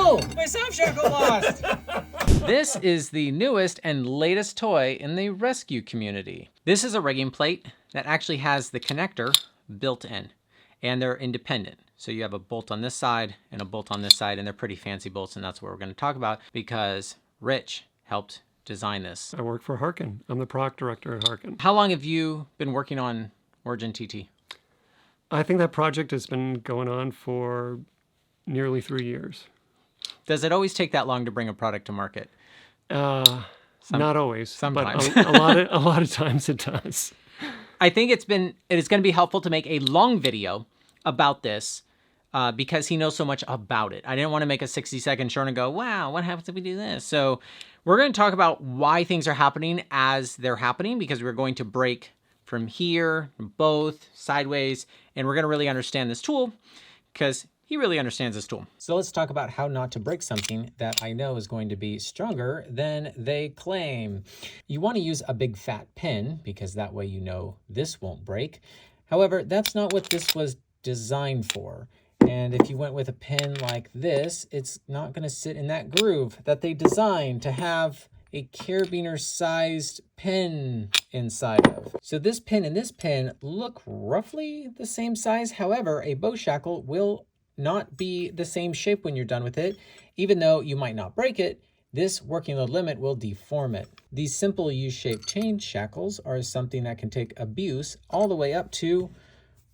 No! My soft shackle lost! This is the newest and latest toy in the rescue community. This is a rigging plate that actually has the connector built in, and they're independent. So you have a bolt on this side and a bolt on this side, and they're pretty fancy bolts, and that's what we're going to talk about because Rich helped design this. I work for Harken. I'm the product director at Harken. How long have you been working on Origin TT? I think that project has been going on for nearly 3 years. Does it always take that long to bring a product to market? Not always. Sometimes. But a lot of times it does. I think it is going to be helpful to make a long video about this because he knows so much about it. I didn't want to make a 60-second short and go, wow, what happens if we do this? So we're going to talk about why things are happening as they're happening, because we're going to break from here, from both, sideways, and we're going to really understand this tool because he really understands this tool. So let's talk about how not to break something that I know is going to be stronger than they claim. You want to use a big fat pin because that way you know this won't break. However, that's not what this was designed for. And if you went with a pin like this, it's not going to sit in that groove that they designed to have a carabiner sized pin inside of. So this pin and this pin look roughly the same size. However, a bow shackle will not be the same shape when you're done with it. Even though you might not break it, this working load limit will deform it. These simple U-shaped chain shackles are something that can take abuse all the way up to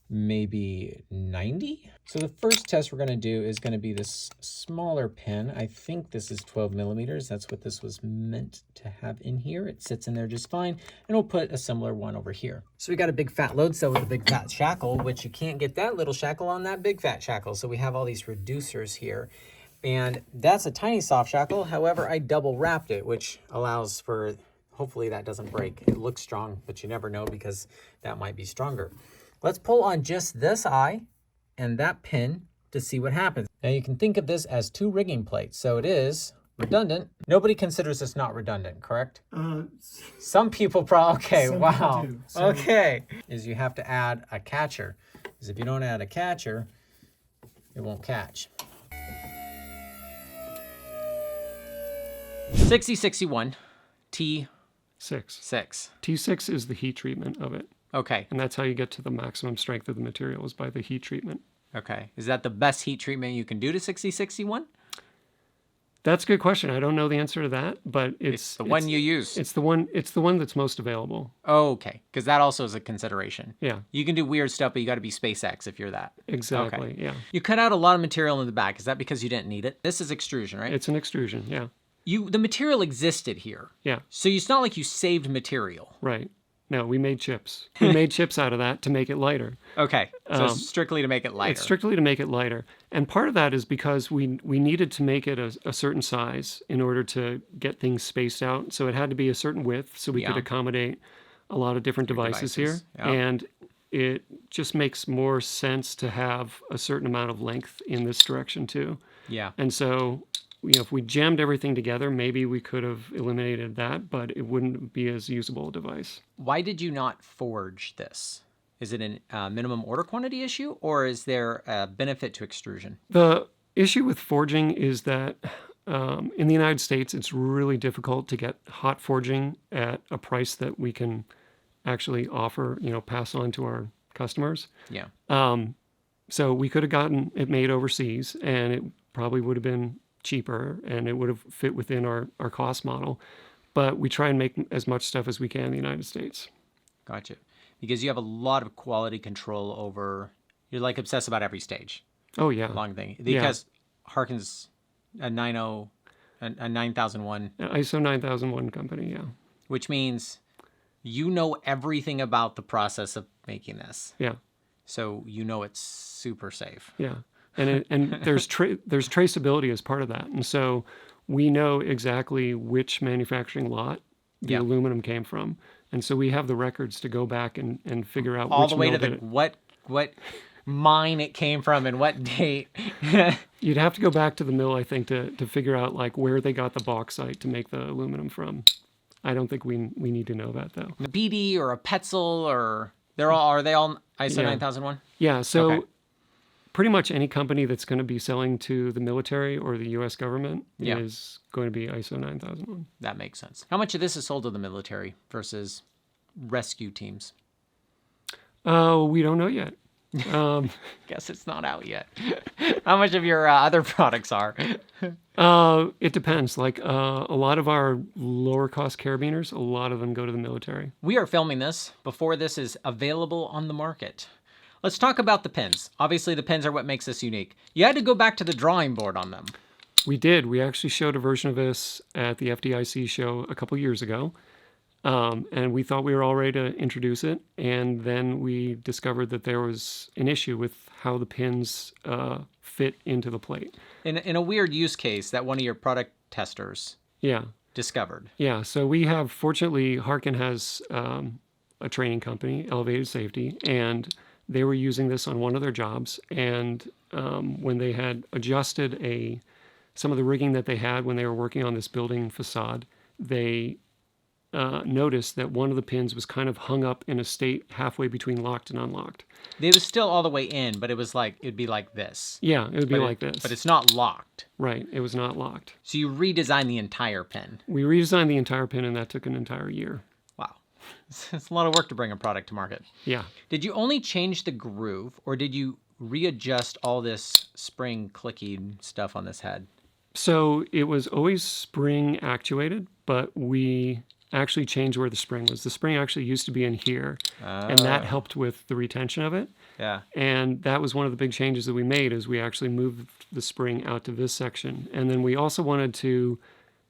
maybe 90. So the first test we're going to do is going to be this smaller pin. I think this is 12 millimeters. That's what this was meant to have in here. It sits in there just fine. And we'll put a similar one over here. So we got a big fat load cell with a big fat shackle, which you can't get that little shackle on that big fat shackle. So we have all these reducers here. And that's a tiny soft shackle. However, I double wrapped it, which allows for, hopefully that doesn't break. It looks strong, but you never know because that might be stronger. Let's pull on just this eye and that pin to see what happens. Now you can think of this as two rigging plates. So it is redundant. Nobody considers this not redundant, correct? Some people probably, okay, wow. Okay, is you have to add a catcher. Because if you don't add a catcher, it won't catch. 6061 T6. T6 is the heat treatment of it. Okay. And that's how you get to the maximum strength of the material, is by the heat treatment. Okay. Is that the best heat treatment you can do to 6061? That's a good question. I don't know the answer to that, but it's the one you use. It's the one that's most available. Oh, okay. Because that also is a consideration. Yeah. You can do weird stuff, but you got to be SpaceX if you're that. Exactly. Okay. Yeah. You cut out a lot of material in the back. Is that because you didn't need it? This is extrusion, right? It's an extrusion. Yeah. The material existed here. Yeah. So it's not like you saved material. Right. No, we made chips. We made chips out of that to make it lighter. Okay, so strictly to make it lighter. It's strictly to make it lighter. And part of that is because we needed to make it a certain size in order to get things spaced out. So it had to be a certain width so we could accommodate a lot of different devices here. Yeah. And it just makes more sense to have a certain amount of length in this direction too. Yeah. And so, if we jammed everything together, maybe we could have eliminated that, but it wouldn't be as usable a device. Why did you not forge this? Is it a minimum order quantity issue, or is there a benefit to extrusion? The issue with forging is that in the United States, it's really difficult to get hot forging at a price that we can actually offer, pass on to our customers. Yeah. So we could have gotten it made overseas, and it probably would have been cheaper and it would have fit within our cost model. But we try and make as much stuff as we can in the United States. Gotcha. Because you have a lot of quality control over, you're like obsessed about every stage. Oh, yeah. Long thing. Because Harken's a 9001. ISO 9001 company, yeah. Which means you know everything about the process of making this. Yeah. So you know it's super safe. Yeah. And there's traceability as part of that. And so we know exactly which manufacturing lot the aluminum came from. And so we have the records to go back and figure out all which the way mill to what mine it came from and what date. You'd have to go back to the mill, I think, to figure out like where they got the bauxite to make the aluminum from. I don't think we need to know that, though. A BD or a Petzl, or are they all ISO 9001? Yeah, so pretty much any company that's going to be selling to the military or the U.S. government is going to be ISO 9001. That makes sense. How much of this is sold to the military versus rescue teams? We don't know yet. Guess it's not out yet. How much of your other products are? It depends. Like a lot of our lower cost carabiners, a lot of them go to the military. We are filming this before this is available on the market. Let's talk about the pins. Obviously, the pins are what makes this unique. You had to go back to the drawing board on them. We did. We actually showed a version of this at the FDIC show a couple years ago. And we thought we were all ready to introduce it. And then we discovered that there was an issue with how the pins fit into the plate. In a weird use case that one of your product testers discovered. Yeah, so we have, fortunately, Harken has a training company, Elevated Safety, and they were using this on one of their jobs. And when they had adjusted some of the rigging that they had when they were working on this building facade, they noticed that one of the pins was kind of hung up in a state halfway between locked and unlocked. It was still all the way in, but it'd be like this. Yeah, it would be like this. But it's not locked. Right, it was not locked. So you redesigned the entire pin. We redesigned the entire pin, and that took an entire year. Wow. It's a lot of work to bring a product to market. Yeah. Did you only change the groove, or did you readjust all this spring clicky stuff on this head? So it was always spring actuated, but we actually changed where the spring was. The spring actually used to be in here, and that helped with the retention of it. Yeah. And that was one of the big changes that we made, is we actually moved the spring out to this section. And then we also wanted to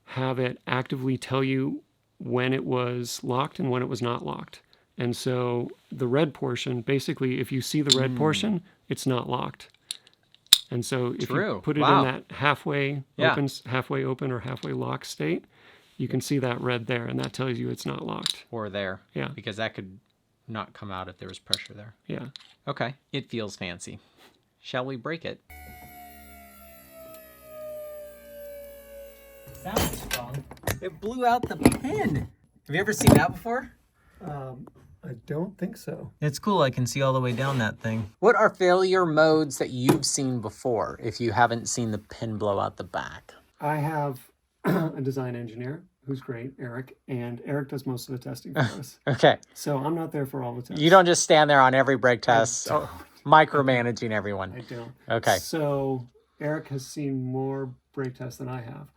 have it actively tell you when it was locked and when it was not locked. And so the red portion, basically, if you see the red portion, it's not locked. And so if you put it in that halfway open or halfway locked state, you can see that red there, and that tells you it's not locked. Or there. Yeah. Because that could not come out if there was pressure there. Yeah. Okay. It feels fancy. Shall we break it? Sounds strong. It blew out the pin. Have you ever seen that before? I don't think so. It's cool. I can see all the way down that thing. What are failure modes that you've seen before if you haven't seen the pin blow out the back? I have a design engineer who's great, Eric, and Eric does most of the testing for us. Okay. So I'm not there for all the tests. You don't just stand there on every brake test micromanaging everyone. I don't. Okay. So Eric has seen more brake tests than I have.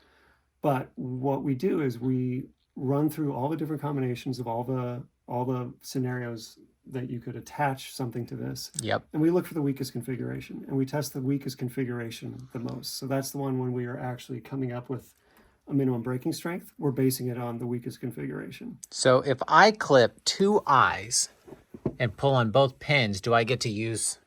But what we do is we run through all the different combinations of all the scenarios that you could attach something to this. Yep. And we look for the weakest configuration, and we test the weakest configuration the most. So that's the one when we are actually coming up with a minimum braking strength, we're basing it on the weakest configuration. So if I clip two eyes and pull on both pins, do I get to use,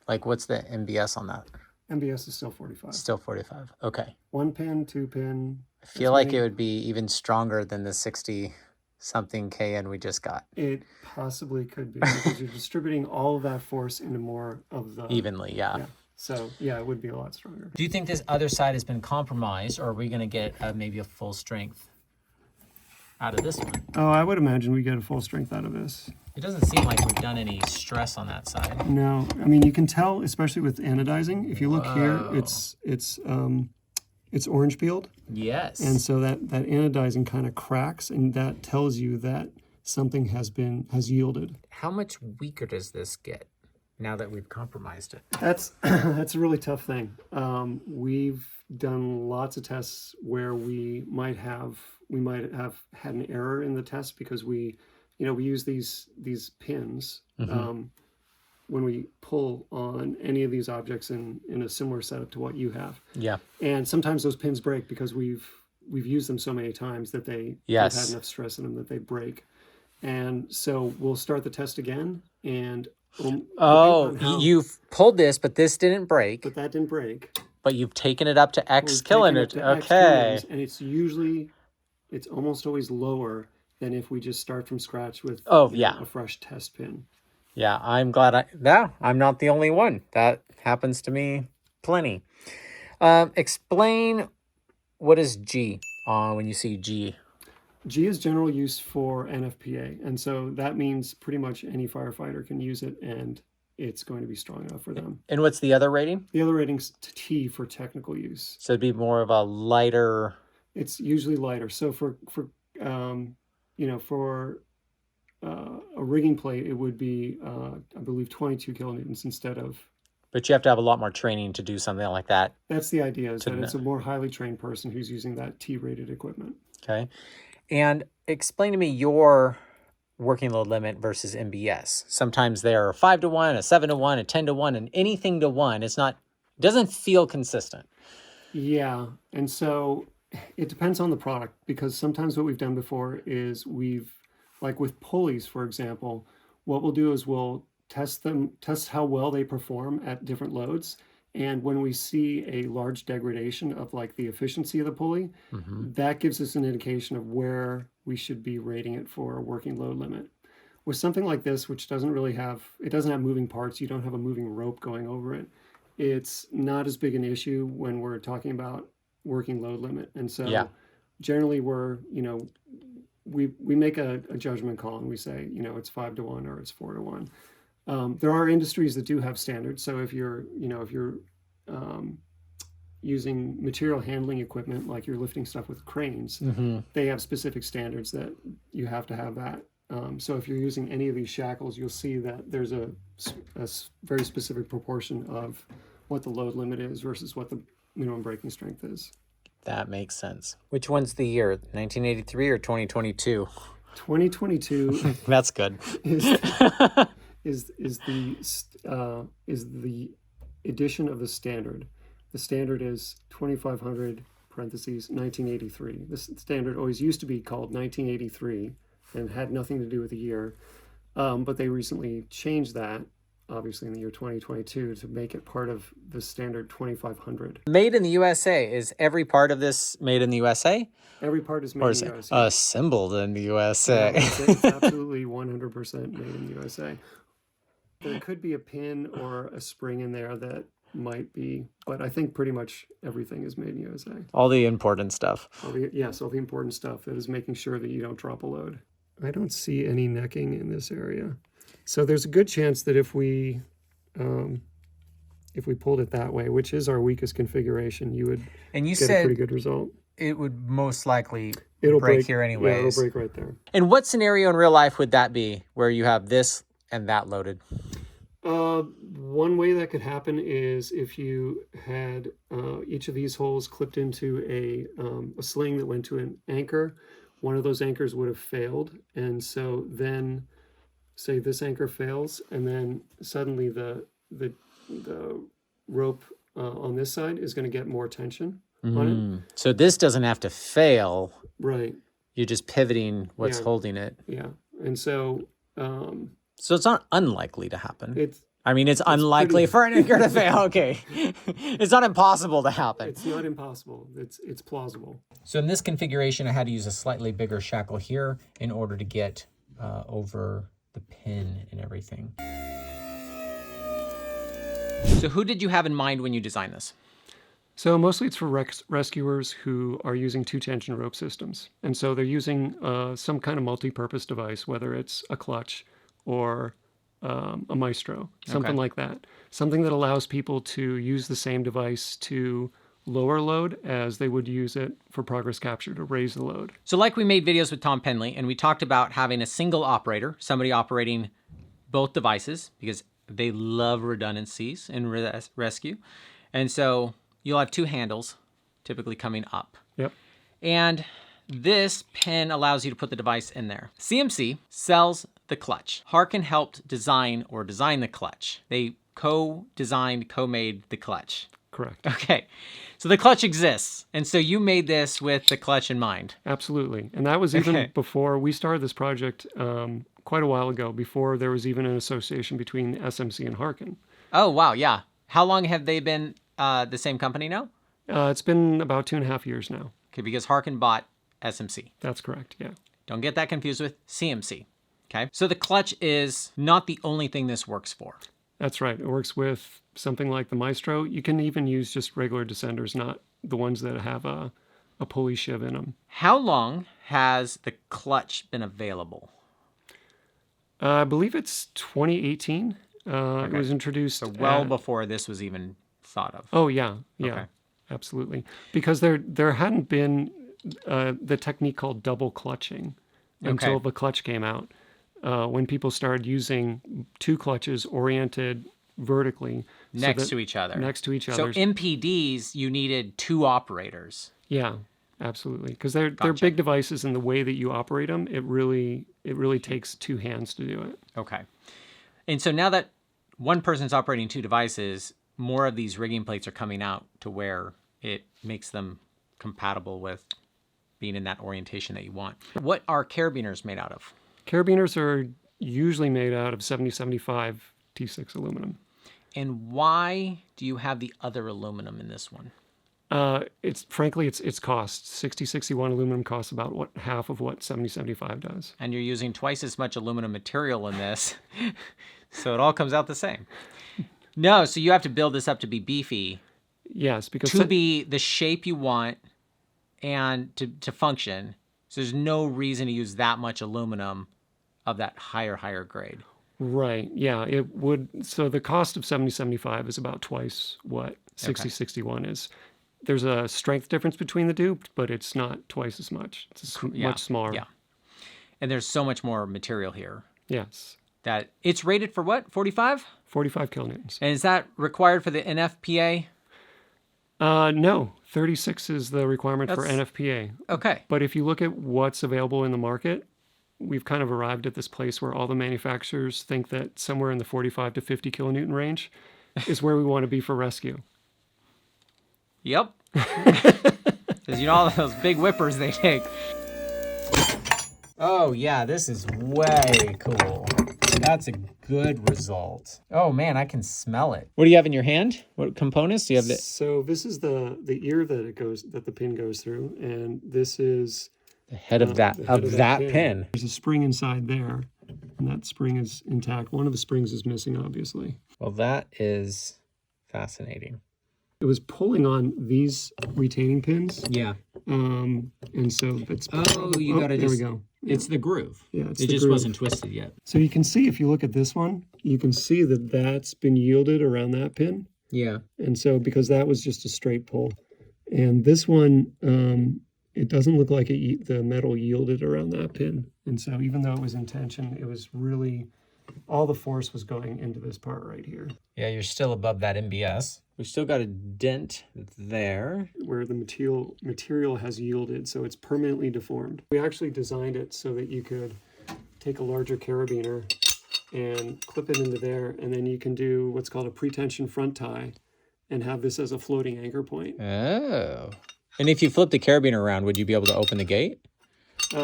like, what's the MBS on that? MBS is still 45. Still 45. Okay. One pin, two pin. I feel like it would be even stronger than the 60 something KN we just got. It possibly could be, because you're distributing all of that force into more of the evenly. Yeah. So yeah, it would be a lot stronger. Do you think this other side has been compromised, or are we going to get maybe a full strength out of this one? Oh, I would imagine we get a full strength out of this. It doesn't seem like we've done any stress on that side. No, I mean, you can tell, especially with anodizing. If you look here, it's orange peeled. Yes. And so that anodizing kind of cracks, and that tells you that something has yielded. How much weaker does this get now that we've compromised it? That's a really tough thing. We've done lots of tests where we might have had an error in the test because we use these pins when we pull on any of these objects in a similar setup to what you have. Yeah. And sometimes those pins break because we've used them so many times that they've had enough stress in them that they break. And so we'll start the test again, and you've pulled this, but this didn't break. But that didn't break. But you've taken it up to X kilonewtons. Okay. And it's almost always lower than if we just start from scratch with a fresh test pin. Yeah, I'm glad I'm not the only one. That happens to me plenty. Explain what is G when you see G. G is general use for NFPA, and so that means pretty much any firefighter can use it and it's going to be strong enough for them. And what's the other rating? The other rating's T for technical use. So it'd be more of a lighter. It's usually lighter. So for a rigging plate, it would be I believe 22 kilonewtons instead of. But you have to have a lot more training to do something like that. That's the idea, is that it's a more highly trained person who's using that T-rated equipment. Okay. And explain to me your working load limit versus MBS. Sometimes they're 5 to 1, a 7 to 1, a 10 to 1, and anything to 1. Doesn't feel consistent. Yeah. And so it depends on the product, because sometimes what we've done before is like with pulleys, for example, what we'll do is we'll test how well they perform at different loads. And when we see a large degradation of like the efficiency of the pulley, that gives us an indication of where we should be rating it for a working load limit. With something like this, which doesn't have moving parts, you don't have a moving rope going over it, it's not as big an issue when we're talking about working load limit. And so generally we make a judgment call and we say, it's 5 to 1 or it's 4 to 1. There are industries that do have standards. So if you're using material handling equipment, like you're lifting stuff with cranes, they have specific standards that you have to have that. So if you're using any of these shackles, you'll see that there's a very specific proportion of what the load limit is versus what the minimum braking strength is. That makes sense. Which one's the year, 1983 or 2022? 2022. That's good. is the edition of the standard. The standard is 2500 parentheses 1983. This standard always used to be called 1983 and had nothing to do with the year, but they recently changed that, obviously in the year 2022, to make it part of the standard 2500. Made in the USA. Is every part of this made in the USA? Every part is made in the USA. Assembled in the USA? No, it's absolutely 100% made in the USA. There could be a pin or a spring in there that might be, but I think pretty much everything is made in the USA. All the important stuff. All the important stuff that is making sure that you don't drop a load. I don't see any necking in this area. So there's a good chance that if we pulled it that way, which is our weakest configuration, you would get a pretty good result. It would most likely break here anyways. Yeah, it'll break right there. And what scenario in real life would that be, where you have this and that loaded? One way that could happen is if you had each of these holes clipped into a sling that went to an anchor. One of those anchors would have failed, and so then, say this anchor fails, and then suddenly the rope on this side is going to get more tension on it. So this doesn't have to fail. Right. You're just pivoting what's holding it. Yeah. And so... so it's not unlikely to happen. It's pretty... unlikely for an anchor to fail. Okay. It's not impossible to happen. It's not impossible. It's plausible. So in this configuration, I had to use a slightly bigger shackle here in order to get over the pin and everything. So who did you have in mind when you designed this? So mostly it's for rescuers who are using 2-tension rope systems. And so they're using some kind of multi-purpose device, whether it's a clutch or a maestro, something like that. Something that allows people to use the same device to lower load as they would use it for progress capture to raise the load. So like we made videos with Tom Penley, and we talked about having a single operator, somebody operating both devices, because they love redundancies in rescue. And so you'll have 2 handles typically coming up. Yep. And this pin allows you to put the device in there. CMC sells the clutch. Harken helped design the clutch. They co-designed, co-made the clutch. Correct. Okay. So the clutch exists. And so you made this with the clutch in mind. Absolutely. And that was even before we started this project quite a while ago, before there was even an association between SMC and Harken. Oh, wow. Yeah. How long have they been the same company now? It's been about 2.5 years now. Okay, because Harken bought SMC. That's correct, yeah. Don't get that confused with CMC. Okay, so the clutch is not the only thing this works for. That's right. It works with something like the Maestro. You can even use just regular descenders, not the ones that have a pulley shiv in them. How long has the clutch been available? I believe it's 2018. It was introduced so well before this was even thought of. Oh yeah, absolutely. Because there hadn't been the technique called double clutching until the clutch came out. When people started using two clutches oriented vertically next to each other. So MPDs, you needed two operators. Yeah, absolutely. Because they're big devices, and the way that you operate them, it really takes two hands to do it. Okay. And so now that one person's operating two devices, more of these rigging plates are coming out to where it makes them compatible with being in that orientation that you want. What are carabiners made out of? Carabiners are usually made out of 7075 T6 aluminum. And why do you have the other aluminum in this one? It's cost. 6061 aluminum costs about half of what 7075 does. And you're using twice as much aluminum material in this, so it all comes out the same. No, so you have to build this up to be beefy. Yes, because to be the shape you want and to function. So there's no reason to use that much aluminum of that higher grade. Right. Yeah, it would. So the cost of 7075 is about twice what 6061 is. There's a strength difference between the two, but it's not twice as much. It's much smaller. Yeah. And there's so much more material here. Yes. That it's rated for what? 45? 45 kilonewtons. And is that required for the NFPA? No. 36 is the requirement for NFPA. Okay. But if you look at what's available in the market, we've kind of arrived at this place where all the manufacturers think that somewhere in the 45 to 50 kilonewton range is where we want to be for rescue. Yep. Because you know all those big whippers they take. Oh yeah, this is way cool. That's a good result. Oh man, I can smell it. What do you have in your hand? What components do you have? So this is the ear that the pin goes through, and this is the head of that pin. There's a spring inside there, and that spring is intact. One of the springs is missing, obviously. Well, that is fascinating. It was pulling on these retaining pins. Yeah. And so it's... you gotta there we go. It's the groove. Yeah, it just wasn't twisted yet. So you can see, if you look at this one, you can see that that's been yielded around that pin. Yeah. And so, because that was just a straight pull. And this one, it doesn't look like the metal yielded around that pin. And so even though it was in tension, it was really... all the force was going into this part right here. Yeah, you're still above that MBS. We still got a dent there. Where the material has yielded, so it's permanently deformed. We actually designed it so that you could take a larger carabiner and clip it into there, and then you can do what's called a pre-tension front tie and have this as a floating anchor point. Oh. And if you flip the carabiner around, would you be able to open the gate? Yeah.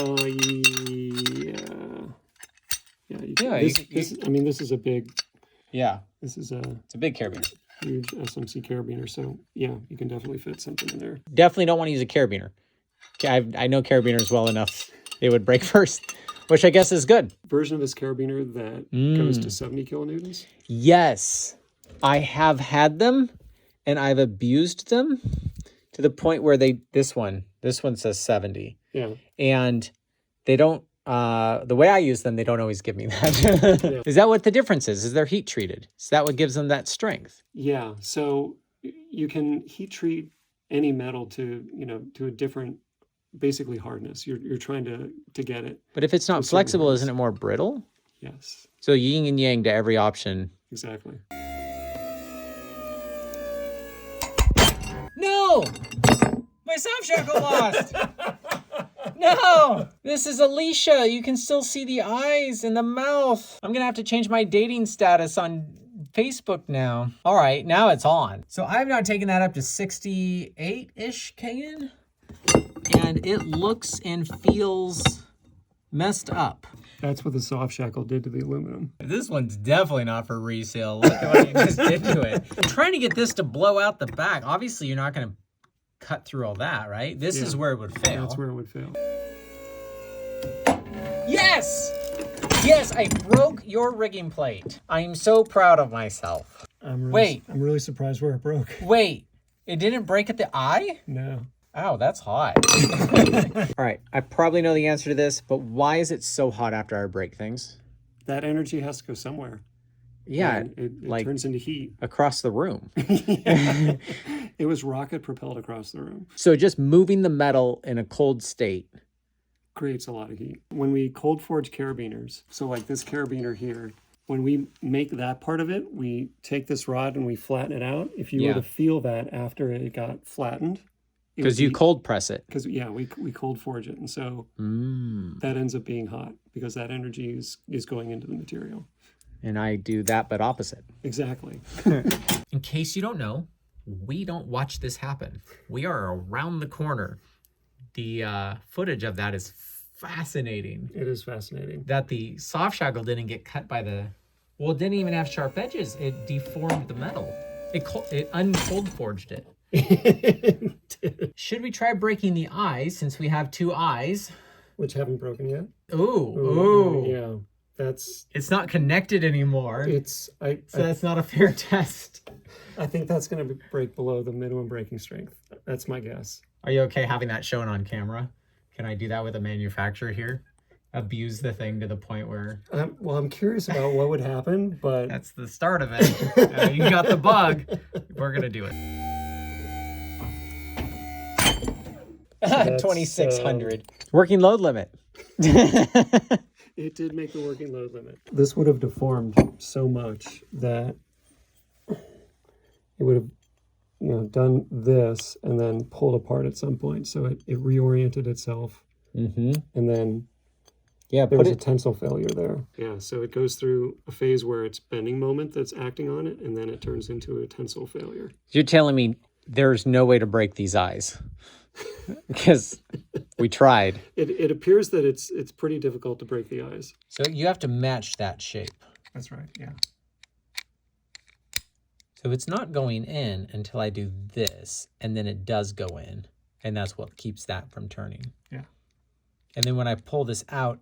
Yeah, this is a big... Yeah. It's a big carabiner. Huge SMC carabiner, so yeah, you can definitely fit something in there. Definitely don't want to use a carabiner. I know carabiners well enough. They would break first, which I guess is good. Version of this carabiner that goes to 70 kilonewtons? Yes. I have had them, and I've abused them to the point where this one says 70. Yeah. And they don't, the way I use them, they don't always give me that. Yeah. Is that what the difference is? Is they're heat treated? Is that what gives them that strength? Yeah. So you can heat treat any metal to a different, basically hardness. You're trying to get it. But if it's not flexible, isn't it more brittle? Yes. So yin and yang to every option. Exactly. No! My soft shackle lost! No! This is Alicia. You can still see the eyes and the mouth. I'm gonna have to change my dating status on Facebook now. All right, now it's on. So I've now taken that up to 68-ish kN. And it looks and feels messed up. That's what the soft shackle did to the aluminum. This one's definitely not for resale. Look at what you just did to it. I'm trying to get this to blow out the back. Obviously, you're not gonna cut through all that, right? This is where it would fail. That's where it would fail. Yes! Yes, I broke your rigging plate. I am so proud of myself. I'm really surprised where it broke. Wait, it didn't break at the eye? No. Ow, that's hot. All right, I probably know the answer to this, but why is it so hot after I break things? That energy has to go somewhere. Yeah, and it like turns into heat. across the room. Yeah. It was rocket propelled across the room. So just moving the metal in a cold state Creates a lot of heat. When we cold forge carabiners, so like this carabiner here, when we make that part of it, we take this rod and we flatten it out. If you were to feel that after it got flattened, because you cold press it. Because we cold forge it, and so that ends up being hot because that energy is going into the material. And I do that, but opposite. Exactly. In case you don't know, we don't watch this happen. We are around the corner. The footage of that is fascinating. It is fascinating. That the soft shackle didn't get cut by the... Well, it didn't even have sharp edges. It deformed the metal. It uncold forged it. Should we try breaking the eyes since we have 2 eyes? Which haven't broken yet. Ooh. Yeah. It's not connected anymore. So that's not a fair test. I think that's going to break below the minimum breaking strength. That's my guess. Are you okay having that shown on camera? Can I do that with a manufacturer here? Abuse the thing to the point where... Well, I'm curious about what would happen, but... That's the start of it. You got the bug. We're going to do it. 2,600. Working load limit. It did make the working load limit. This would have deformed so much that it would have done this and then pulled apart at some point. So it reoriented itself. And then there was a tensile failure there. Yeah, so it goes through a phase where it's bending moment that's acting on it, and then it turns into a tensile failure. You're telling me there's no way to break these eyes? Because we tried. It appears that it's pretty difficult to break the eyes. So you have to match that shape. That's right, yeah. So it's not going in until I do this, and then it does go in, and that's what keeps that from turning. Yeah. And then when I pull this out,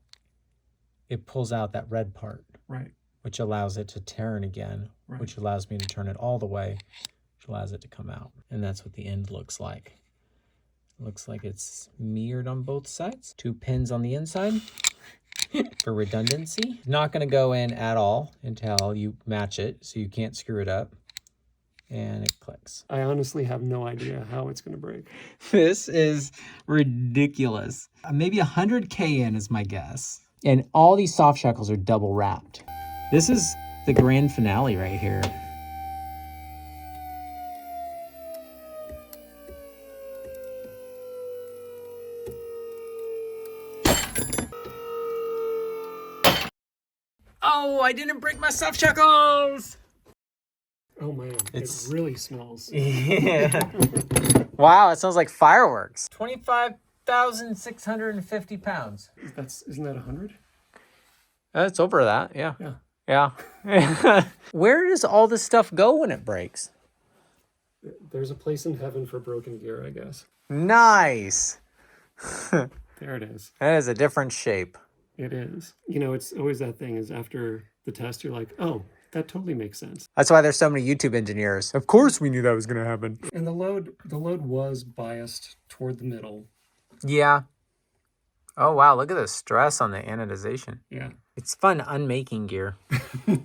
it pulls out that red part. Right. Which allows it to turn again, which allows me to turn it all the way, which allows it to come out. And that's what the end looks like. Looks like it's mirrored on both sides. 2 pins on the inside for redundancy. Not going to go in at all until you match it, so you can't screw it up. And it clicks. I honestly have no idea how it's going to break. This is ridiculous. Maybe 100K in is my guess. And all these soft shackles are double wrapped. This is the grand finale right here. Oh, I didn't break my soft shackles! Oh man, it really smells. Yeah. Wow, it smells like fireworks. 25,650 pounds. Isn't that 100? It's over that, yeah. Yeah. Yeah. Where does all this stuff go when it breaks? There's a place in heaven for broken gear, I guess. Nice. There it is. That is a different shape. It is. You know, it's always that thing is after the test, you're like, oh, that totally makes sense. That's why there's so many YouTube engineers. Of course we knew that was going to happen. And the load was biased toward the middle. Yeah. Oh, wow. Look at the stress on the anodization. Yeah. It's fun unmaking gear. All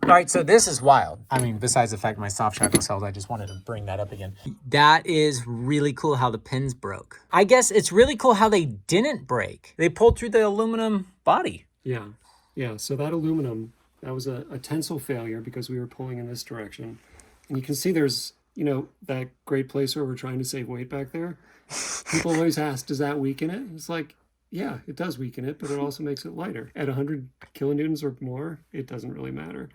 right, so this is wild. I mean, besides the fact my soft shackle held, I just wanted to bring that up again. That is really cool how the pins broke. I guess it's really cool how they didn't break. They pulled through the aluminum body. Yeah. Yeah, so that aluminum, that was a tensile failure because we were pulling in this direction. And you can see there's, that great place where we're trying to save weight back there. People always ask, does that weaken it? It's like, yeah, it does weaken it, but it also makes it lighter. At 100 kilonewtons or more, it doesn't really matter.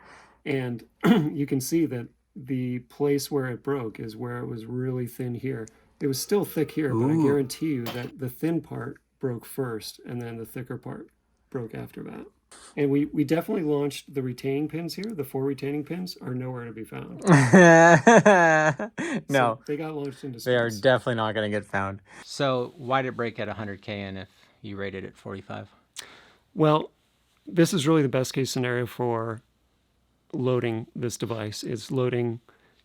And you can see that the place where it broke is where it was really thin here. It was still thick here, but I guarantee you that the thin part broke first, and then the thicker part broke after that. And we definitely launched the retaining pins here. The 4 retaining pins are nowhere to be found. No. So they got launched into space. They are definitely not going to get found. So why did it break at 100K and if you rated it 45? Well, this is really the best case scenario for loading this device. Is loading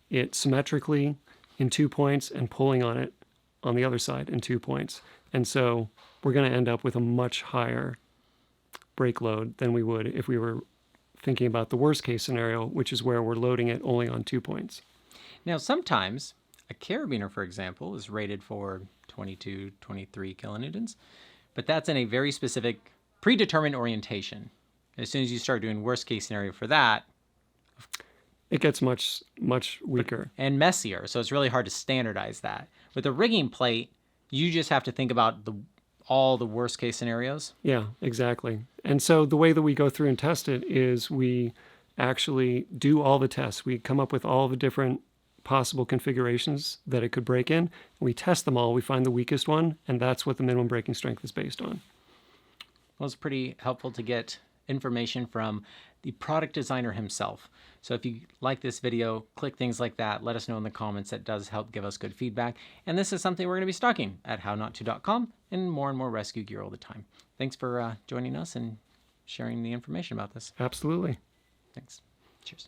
it symmetrically in 2 points and pulling on it on the other side in 2 points. And so we're going to end up with a much higher brake load than we would if we were thinking about the worst case scenario, which is where we're loading it only on 2 points. Now, sometimes a carabiner, for example, is rated for 22, 23 kilonewtons, but that's in a very specific predetermined orientation. As soon as you start doing worst case scenario for that, it gets much weaker and messier. So it's really hard to standardize that. With a rigging plate, you just have to think about all the worst case scenarios. Yeah, exactly. And so the way that we go through and test it is we actually do all the tests. We come up with all the different possible configurations that it could break in. We test them all. We find the weakest one, and that's what the minimum breaking strength is based on. Well, it's pretty helpful to get information from the product designer himself. So if you like this video, click things like that. Let us know in the comments. That does help give us good feedback. And this is something we're going to be stocking at hownot2.com and more rescue gear all the time. Thanks for joining us and sharing the information about this. Absolutely. Thanks. Cheers.